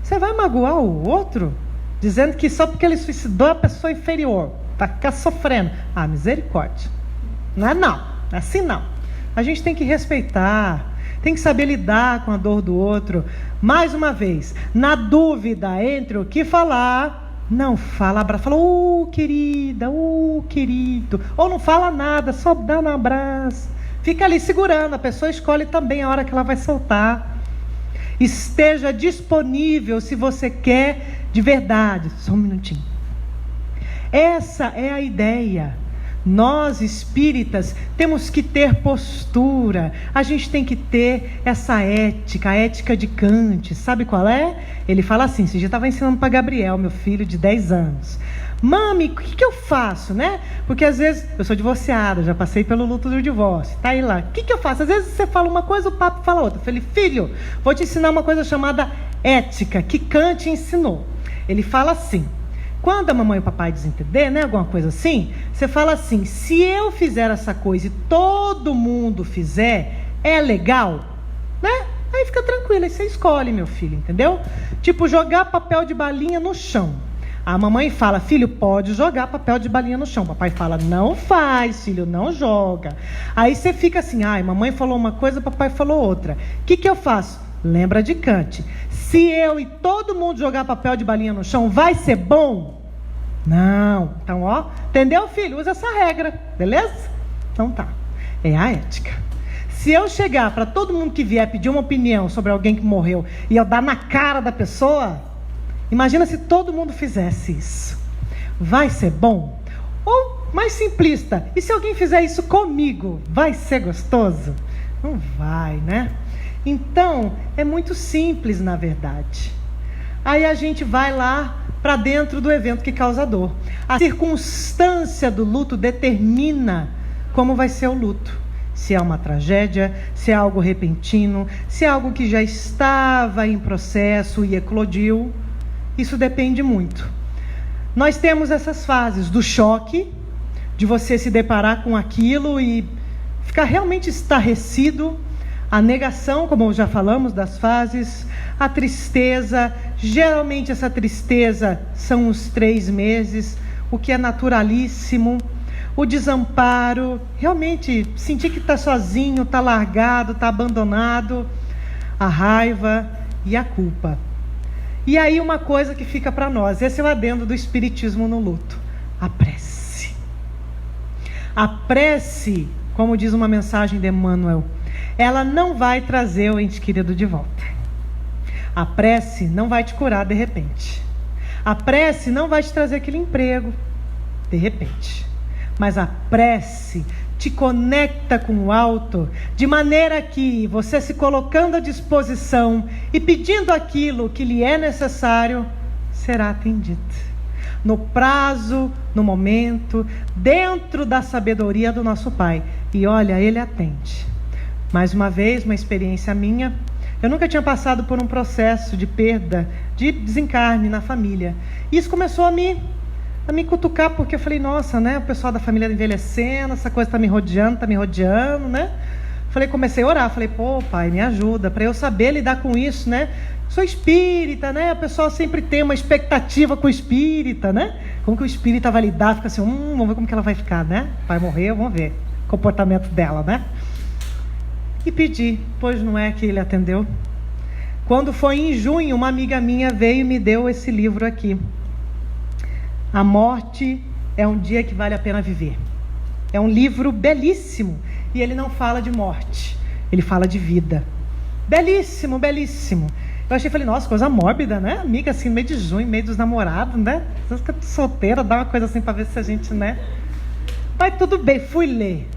Você vai magoar o outro, dizendo que só porque ele suicidou a pessoa inferior, vai ficar sofrendo. Misericórdia. Não é não, assim não. A gente tem que respeitar, tem que saber lidar com a dor do outro. Mais uma vez, na dúvida entre o que falar, não fala, abraça, fala, querida, querido. Ou não fala nada, só dá um abraço. Fica ali segurando, a pessoa escolhe também a hora que ela vai soltar. Esteja disponível se você quer de verdade. Só um minutinho. Essa é a ideia. Nós espíritas temos que ter postura, a gente tem que ter essa ética, a ética de Kant. Sabe qual é? Ele fala assim, você já estava ensinando para Gabriel, meu filho de 10 anos. Mami, o que eu faço, né? Porque às vezes, eu sou divorciada, já passei pelo luto do divórcio, tá aí lá. O que eu faço? Às vezes você fala uma coisa, o papo fala outra. Eu falei, filho, vou te ensinar uma coisa chamada ética, que Kant ensinou. Ele fala assim, quando a mamãe e o papai desentender, né, alguma coisa assim, você fala assim, se eu fizer essa coisa e todo mundo fizer, é legal? Né? Aí fica tranquilo, aí você escolhe, meu filho, entendeu? Tipo, jogar papel de balinha no chão. A mamãe fala, filho, pode jogar papel de balinha no chão. O papai fala, não faz, filho, não joga. Aí você fica assim, mamãe falou uma coisa, papai falou outra. O que eu faço? Lembra de Kant. Se eu e todo mundo jogar papel de balinha no chão, vai ser bom? Não. Então, entendeu, filho? Usa essa regra, beleza? Então tá. É a ética. Se eu chegar para todo mundo que vier pedir uma opinião sobre alguém que morreu e eu dar na cara da pessoa, imagina se todo mundo fizesse isso. Vai ser bom? Ou, mais simplista, e se alguém fizer isso comigo, vai ser gostoso? Não vai, né? Então, é muito simples, na verdade. Aí a gente vai lá para dentro do evento que causa dor. A circunstância do luto determina como vai ser o luto. Se é uma tragédia, se é algo repentino, se é algo que já estava em processo e eclodiu. Isso depende muito. Nós temos essas fases do choque, de você se deparar com aquilo e ficar realmente estarrecido. A negação, como já falamos das fases, a tristeza, geralmente essa tristeza são uns 3 meses, o que é naturalíssimo. O desamparo, realmente sentir que está sozinho, está largado, está abandonado. A raiva e a culpa. E aí uma coisa que fica para nós, esse é o adendo do Espiritismo no luto, a prece. A prece, como diz uma mensagem de Emmanuel, ela não vai trazer o ente querido de volta. A prece não vai te curar de repente. A prece não vai te trazer aquele emprego de repente. Mas a prece te conecta com o alto, de maneira que você se colocando à disposição e pedindo aquilo que lhe é necessário, será atendido. No prazo, no momento, dentro da sabedoria do nosso Pai. E olha, Ele atende. Mais uma vez, uma experiência minha. Eu nunca tinha passado por um processo de perda, de desencarne na família. E isso começou a me cutucar, porque eu falei, nossa, né? O pessoal da família envelhecendo, essa coisa está me rodeando, né? Comecei a orar, falei, pô, Pai, me ajuda, para eu saber lidar com isso, né? Sou espírita, né? O pessoal sempre tem uma expectativa com o espírita, né? Como que o espírita vai lidar? Fica assim, vamos ver como que ela vai ficar, né? Vai morrer, vamos ver o comportamento dela, né? E pedi, pois não é que ele atendeu. Quando foi em junho, uma amiga minha veio e me deu esse livro aqui. A morte é um dia que vale a pena viver. É um livro belíssimo. E ele não fala de morte, ele fala de vida. Belíssimo, belíssimo. Eu achei, falei, nossa, coisa mórbida, né? Amiga, assim, no meio de junho, meio dos namorados, né? Você fica solteira, dá uma coisa assim pra ver se a gente, né? Mas tudo bem, fui ler.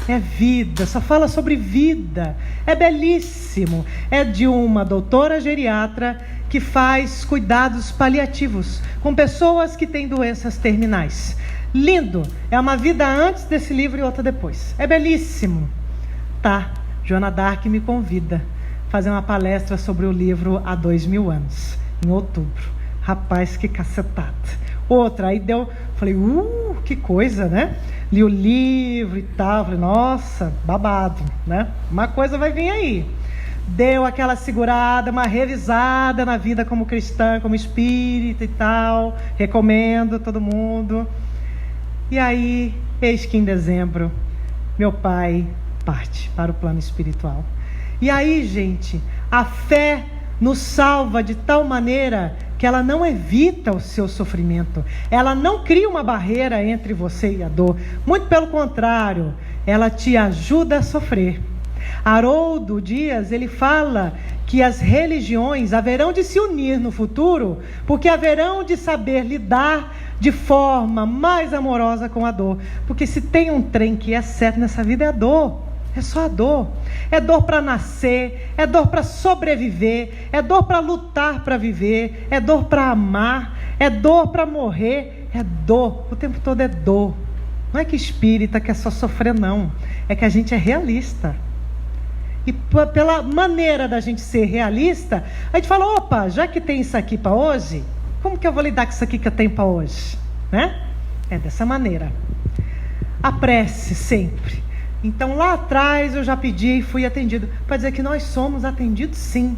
É vida, só fala sobre vida. É belíssimo. É de uma doutora geriatra que faz cuidados paliativos com pessoas que têm doenças terminais. Lindo. É uma vida antes desse livro e outra depois. É belíssimo. Tá, Joana d'Arc me convida a fazer uma palestra sobre o livro há 2000 anos, em outubro. Rapaz, que cacetada. Outra, aí deu, falei, que coisa, né? Li o livro e tal, falei, nossa, babado, né? Uma coisa vai vir aí. Deu aquela segurada, uma revisada na vida como cristã, como espírita e tal. Recomendo a todo mundo. E aí, eis que em dezembro, meu pai parte para o plano espiritual. E aí, gente, a fé nos salva de tal maneira que ela não evita o seu sofrimento, ela não cria uma barreira entre você e a dor, muito pelo contrário, ela te ajuda a sofrer. Haroldo Dias, ele fala que as religiões haverão de se unir no futuro, porque haverão de saber lidar de forma mais amorosa com a dor, porque se tem um trem que é certo nessa vida é a dor. É só a dor. É dor para nascer, é dor para sobreviver, é dor para lutar para viver, é dor para amar, é dor para morrer, é dor. O tempo todo é dor. Não é que espírita quer só sofrer, não. É que a gente é realista. E pela maneira da gente ser realista, a gente fala, opa, já que tem isso aqui para hoje, como que eu vou lidar com isso aqui que eu tenho para hoje? Né? É dessa maneira. A prece sempre. Então lá atrás eu já pedi e fui atendido, para dizer que nós somos atendidos sim.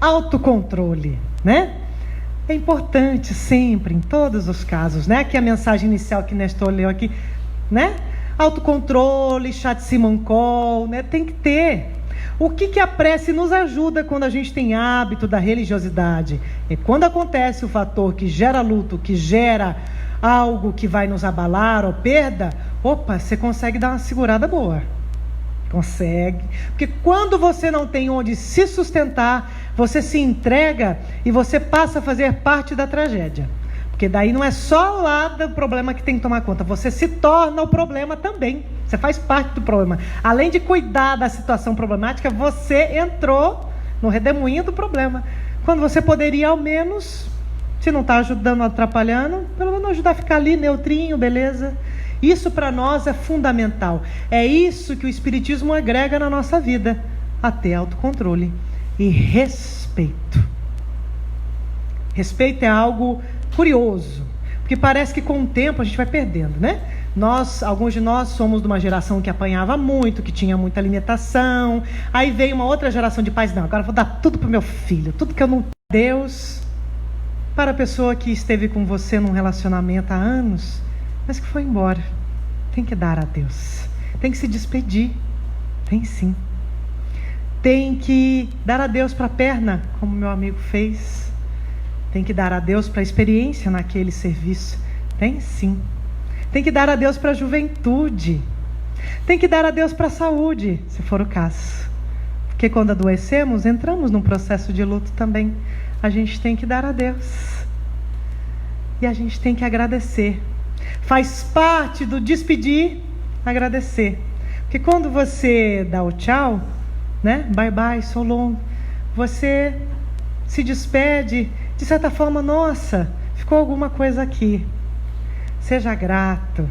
Autocontrole, né? É importante sempre, em todos os casos, né? Aqui a mensagem inicial que Nestor leu aqui, né? Autocontrole, chá de Simancol, né? Tem que ter. O que a prece nos ajuda quando a gente tem hábito da religiosidade? É quando acontece o fator que gera luto, que gera algo que vai nos abalar ou perda, opa, você consegue dar uma segurada boa. Consegue. Porque quando você não tem onde se sustentar, você se entrega e você passa a fazer parte da tragédia. Porque daí não é só o lado do problema que tem que tomar conta, você se torna o problema também. Você faz parte do problema. Além de cuidar da situação problemática, você entrou no redemoinho do problema. Quando você poderia, ao menos, se não está ajudando, atrapalhando, pelo menos ajudar a ficar ali, neutrinho, beleza? Isso para nós é fundamental. É isso que o Espiritismo agrega na nossa vida. Até autocontrole e respeito. Respeito é algo curioso, porque parece que com o tempo a gente vai perdendo, né? Alguns de nós somos de uma geração que apanhava muito, que tinha muita limitação. Aí veio uma outra geração de pais, não, agora eu vou dar tudo para o meu filho, tudo que eu não... Deus, para a pessoa que esteve com você num relacionamento há anos, mas que foi embora, tem que dar a Deus, tem que se despedir, tem sim. Tem que dar a Deus para a perna, como meu amigo fez. Tem que dar a Deus para a experiência naquele serviço, tem sim. Tem que dar a Deus para a juventude. Tem que dar a Deus para a saúde, se for o caso. Porque quando adoecemos, entramos num processo de luto também. A gente tem que dar a Deus. E a gente tem que agradecer. Faz parte do despedir, agradecer. Porque quando você dá o tchau, né? Bye bye, so long, você se despede, de certa forma, nossa, ficou alguma coisa aqui. Seja grato.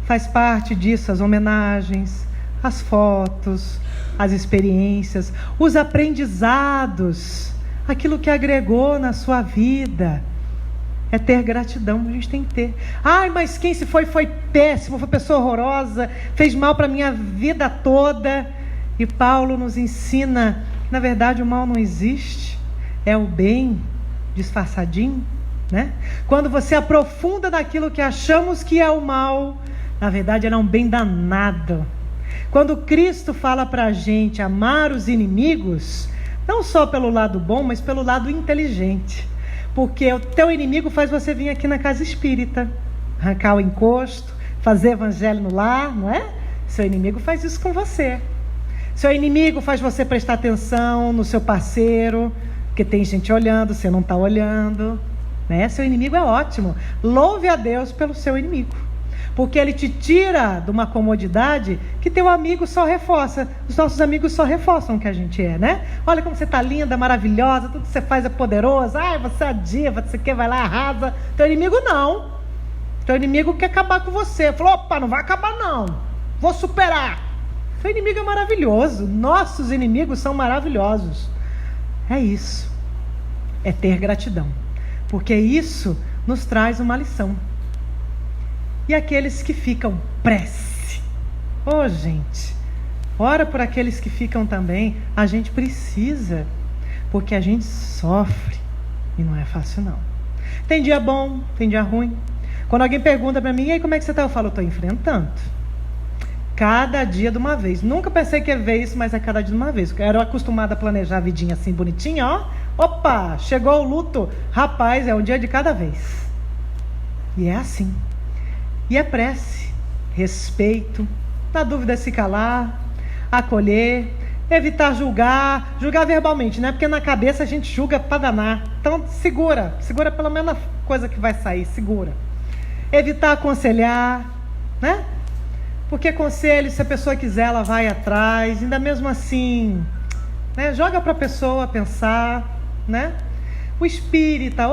Faz parte disso as homenagens, as fotos, as experiências, os aprendizados, aquilo que agregou na sua vida. É ter gratidão, a gente tem que ter. Ai, mas quem se foi péssimo, foi pessoa horrorosa, fez mal para a minha vida toda. E Paulo nos ensina que, na verdade, o mal não existe, é o bem disfarçadinho, né? Quando você aprofunda naquilo que achamos que é o mal, na verdade era um bem danado. Quando Cristo fala para a gente amar os inimigos, não só pelo lado bom, mas pelo lado inteligente. Porque o teu inimigo faz você vir aqui na casa espírita, arrancar o encosto, fazer evangelho no lar, não é? Seu inimigo faz isso com você. Seu inimigo faz você prestar atenção no seu parceiro, porque tem gente olhando, você não está olhando, né? Seu inimigo é ótimo. Louve a Deus pelo seu inimigo, porque ele te tira de uma comodidade que teu amigo só reforça. Os nossos amigos só reforçam o que a gente é, né? Olha como você está linda, maravilhosa, tudo que você faz é poderoso. Ai, você é a diva, você quer, vai lá, arrasa. Teu inimigo não. Teu inimigo quer acabar com você. Falou, opa, não vai acabar não, vou superar. Teu inimigo é maravilhoso. Nossos inimigos são maravilhosos. É isso. É ter gratidão, porque isso nos traz uma lição. E aqueles que ficam, prece. Ô, gente, ora por aqueles que ficam também. A gente precisa, porque a gente sofre e não é fácil não. Tem dia bom, tem dia ruim. Quando alguém pergunta para mim, e aí, como é que você está? Eu falo, estou enfrentando. Cada dia de uma vez. Nunca pensei que ia ver isso, mas é cada dia de uma vez. Eu era acostumada a planejar a vidinha assim, bonitinha, ó. Opa, chegou o luto. Rapaz, é um dia de cada vez. E é assim. E é prece, respeito, na dúvida se calar, acolher, evitar julgar verbalmente, né? Porque na cabeça a gente julga para danar. Então segura pelo menos a coisa que vai sair, segura. Evitar aconselhar, né? Porque conselho, se a pessoa quiser, ela vai atrás, ainda mesmo assim, né? Joga para a pessoa pensar, né? O espírita,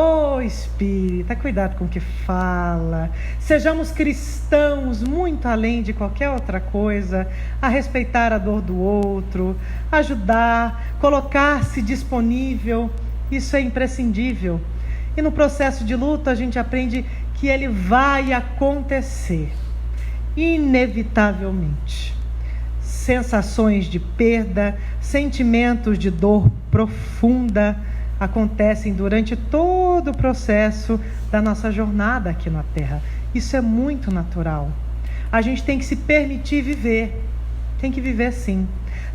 cuidado com o que fala. Sejamos cristãos muito além de qualquer outra coisa, a respeitar a dor do outro, ajudar, colocar-se disponível, isso é imprescindível. E no processo de luto a gente aprende que ele vai acontecer, inevitavelmente. Sensações de perda, sentimentos de dor profunda, acontecem durante todo o processo da nossa jornada aqui na Terra. Isso é muito natural. A gente tem que se permitir viver. Tem que viver sim.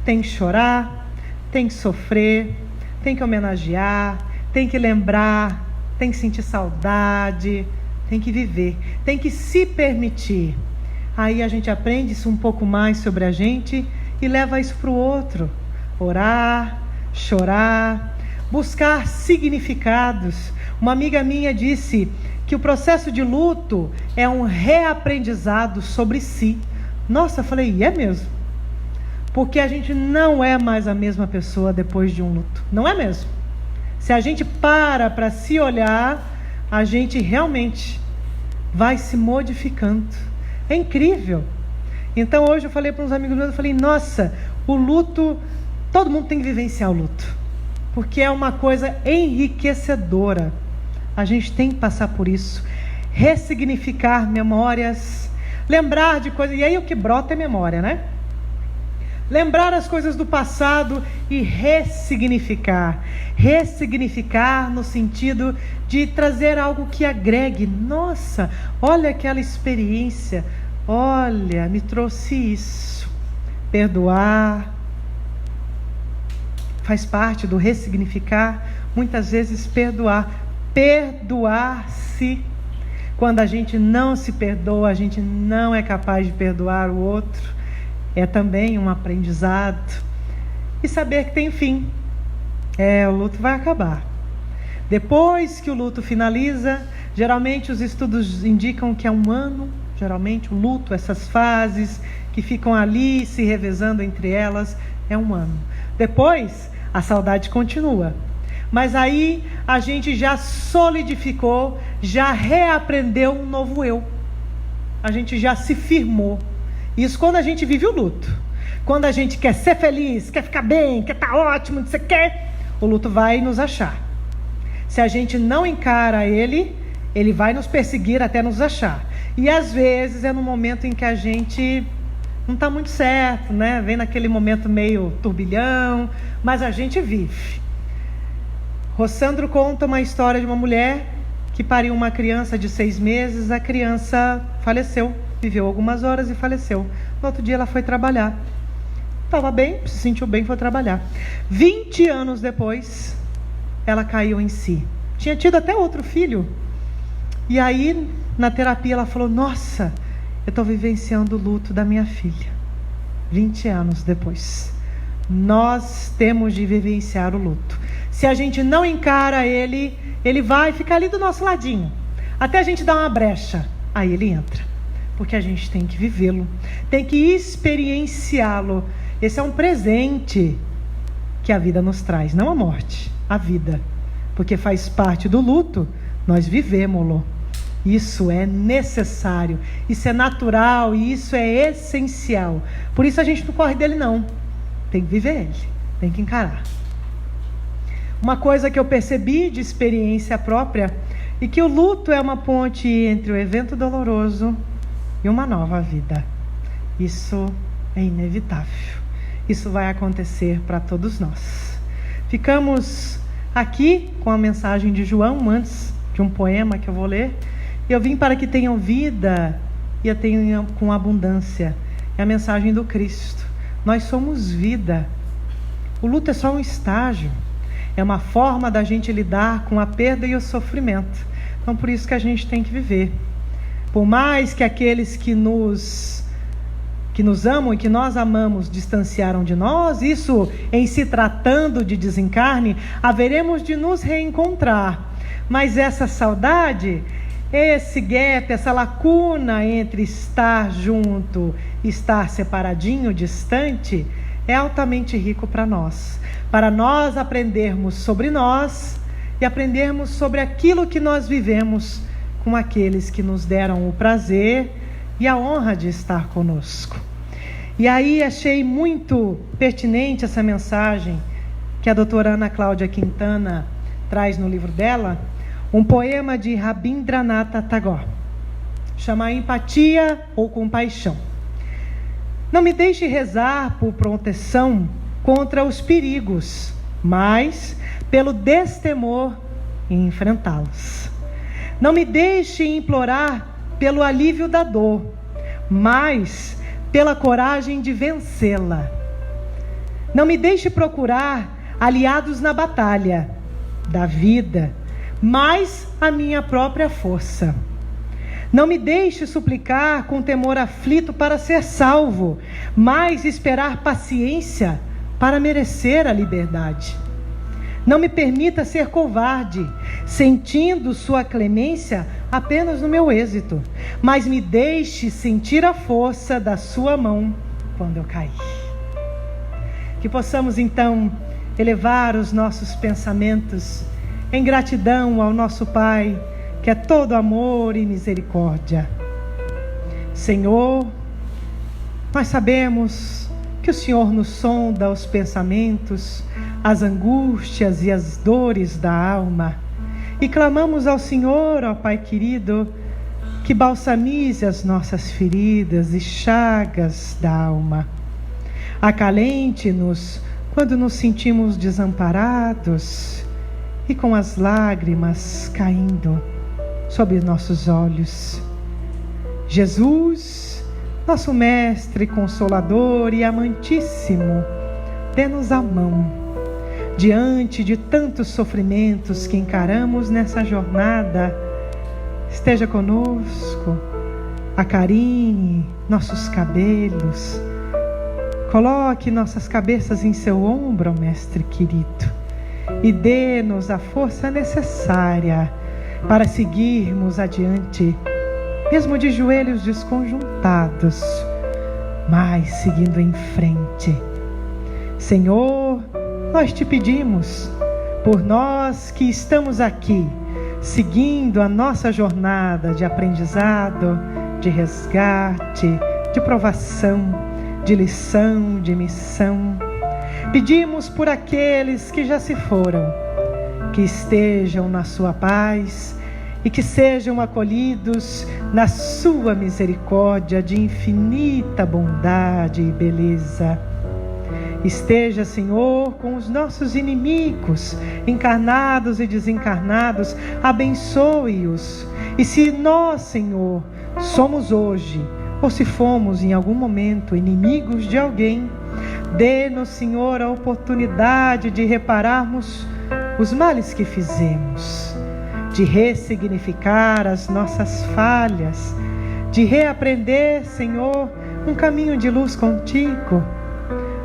Tem que chorar, tem que sofrer, tem que homenagear, tem que lembrar, tem que sentir saudade, tem que viver, tem que se permitir. Aí a gente aprende isso um pouco mais sobre a gente e leva isso para o outro. Orar, chorar, buscar significados. Uma amiga minha disse que o processo de luto é um reaprendizado sobre si. Nossa, eu falei, e é mesmo? Porque a gente não é mais a mesma pessoa depois de um luto. Não é mesmo? Se a gente para se olhar, a gente realmente vai se modificando. É incrível. Então hoje eu falei para uns amigos meus, eu falei, nossa, o luto, todo mundo tem que vivenciar o luto. Porque é uma coisa enriquecedora. A gente tem que passar por isso. Ressignificar memórias, lembrar de coisas. E aí o que brota é memória, né? Lembrar as coisas do passado e ressignificar. Ressignificar no sentido de trazer algo que agregue. Nossa, olha aquela experiência. Olha, me trouxe isso. Perdoar. Faz parte do ressignificar, muitas vezes perdoar. Perdoar-se. Quando a gente não se perdoa, a gente não é capaz de perdoar o outro. É também um aprendizado. E saber que tem fim. O luto vai acabar. Depois que o luto finaliza, geralmente os estudos indicam que é 1 ano. Geralmente o luto, essas fases que ficam ali se revezando entre elas, é 1 ano. Depois, a saudade continua. Mas aí a gente já solidificou, já reaprendeu um novo eu. A gente já se firmou. Isso quando a gente vive o luto. Quando a gente quer ser feliz, quer ficar bem, quer estar ótimo, você quer, o luto vai nos achar. Se a gente não encara ele, ele vai nos perseguir até nos achar. E às vezes é no momento em que a gente não está muito certo, né? Vem naquele momento meio turbilhão, mas a gente vive. Rossandro conta uma história de uma mulher que pariu uma criança de 6 meses, a criança faleceu, viveu algumas horas e faleceu. No outro dia ela foi trabalhar. Estava bem, se sentiu bem, foi trabalhar. 20 anos depois, ela caiu em si. Tinha tido até outro filho. E aí, na terapia, ela falou, nossa, eu estou vivenciando o luto da minha filha. 20 anos depois. Nós temos de vivenciar o luto. Se a gente não encara ele, ele vai ficar ali do nosso ladinho, até a gente dar uma brecha, aí ele entra, porque a gente tem que vivê-lo, tem que experienciá-lo. Esse é um presente que a vida nos traz, não a morte, a vida, porque faz parte do luto, nós vivemos-lo. Isso é necessário, isso é natural e isso é essencial. Por isso a gente não corre dele não, tem que viver ele, tem que encarar. Uma coisa que eu percebi de experiência própria é que o luto é uma ponte entre o evento doloroso e uma nova vida. Isso é inevitável, isso vai acontecer para todos nós. Ficamos aqui com a mensagem de João, antes de um poema que eu vou ler. Eu vim para que tenham vida e a tenham com abundância. É a mensagem do Cristo. Nós somos vida. O luto é só um estágio. É uma forma da gente lidar com a perda e o sofrimento. Então, por isso que a gente tem que viver. Por mais que aqueles que nos amam e que nós amamos distanciaram de nós, isso em se tratando de desencarne, haveremos de nos reencontrar. Mas essa saudade, esse gap, essa lacuna entre estar junto e estar separadinho, distante, é altamente rico para nós aprendermos sobre nós e aprendermos sobre aquilo que nós vivemos com aqueles que nos deram o prazer e a honra de estar conosco. E aí achei muito pertinente essa mensagem que a doutora Ana Cláudia Quintana traz no livro dela, um poema de Rabindranath Tagore, chama Empatia ou Compaixão. Não me deixe rezar por proteção contra os perigos, mas pelo destemor em enfrentá-los. Não me deixe implorar pelo alívio da dor, mas pela coragem de vencê-la. Não me deixe procurar aliados na batalha da vida, mas a minha própria força. Não me deixe suplicar com temor aflito para ser salvo, mas esperar paciência para merecer a liberdade. Não me permita ser covarde, sentindo sua clemência apenas no meu êxito, mas me deixe sentir a força da sua mão quando eu cair. Que possamos então elevar os nossos pensamentos em gratidão ao nosso Pai, que é todo amor e misericórdia. Senhor, nós sabemos que o Senhor nos sonda os pensamentos, as angústias e as dores da alma, e clamamos ao Senhor, ó Pai querido, que balsamize as nossas feridas e chagas da alma. Acalente-nos quando nos sentimos desamparados e com as lágrimas caindo sobre nossos olhos. Jesus, nosso Mestre, Consolador e amantíssimo, dê-nos a mão diante de tantos sofrimentos que encaramos nessa jornada. Esteja conosco, acarinhe nossos cabelos, coloque nossas cabeças em seu ombro, Mestre querido, e dê-nos a força necessária para seguirmos adiante, mesmo de joelhos desconjuntados, mas seguindo em frente. Senhor, nós te pedimos, por nós que estamos aqui, seguindo a nossa jornada de aprendizado, de resgate, de provação, de lição, de missão. Pedimos por aqueles que já se foram, que estejam na sua paz e que sejam acolhidos na sua misericórdia de infinita bondade e beleza. Esteja, Senhor, com os nossos inimigos, encarnados e desencarnados, abençoe-os. E se nós, Senhor, somos hoje, ou se fomos em algum momento inimigos de alguém, dê-nos, Senhor, a oportunidade de repararmos os males que fizemos, de ressignificar as nossas falhas, de reaprender, Senhor, um caminho de luz contigo.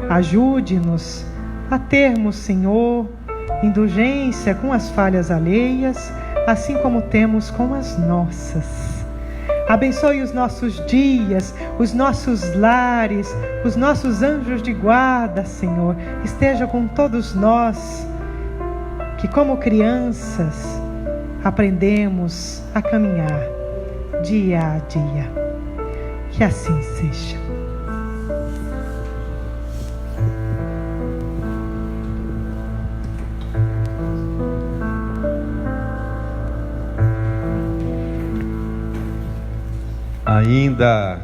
Ajude-nos a termos, Senhor, indulgência com as falhas alheias, assim como temos com as nossas. Abençoe os nossos dias, os nossos lares, os nossos anjos de guarda, Senhor. Esteja com todos nós, que como crianças aprendemos a caminhar dia a dia. Que assim seja. Ainda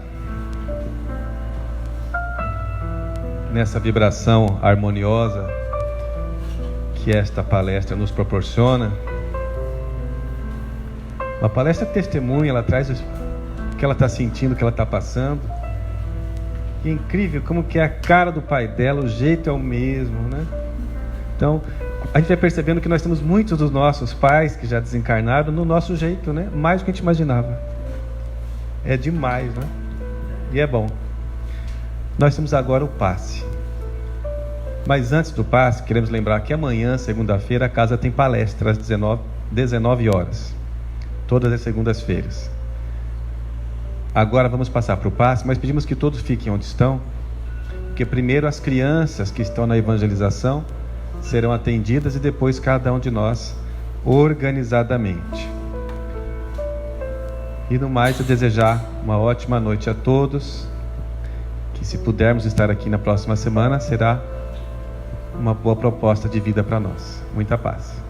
nessa vibração harmoniosa que esta palestra nos proporciona, uma palestra testemunha, ela traz o que ela está sentindo, o que ela está passando. E é incrível como que é a cara do pai dela, o jeito é o mesmo, né? Então, a gente vai percebendo que nós temos muitos dos nossos pais que já desencarnaram no nosso jeito, né? Mais do que a gente imaginava. É demais, né? E é bom. Nós temos agora o passe. Mas antes do passe, queremos lembrar que amanhã, segunda-feira, a casa tem palestra às 19 horas. Todas as segundas-feiras. Agora vamos passar para o passe, mas pedimos que todos fiquem onde estão, porque primeiro as crianças que estão na evangelização serão atendidas e depois cada um de nós organizadamente. E no mais, eu desejar uma ótima noite a todos, que se pudermos estar aqui na próxima semana, será uma boa proposta de vida para nós. Muita paz.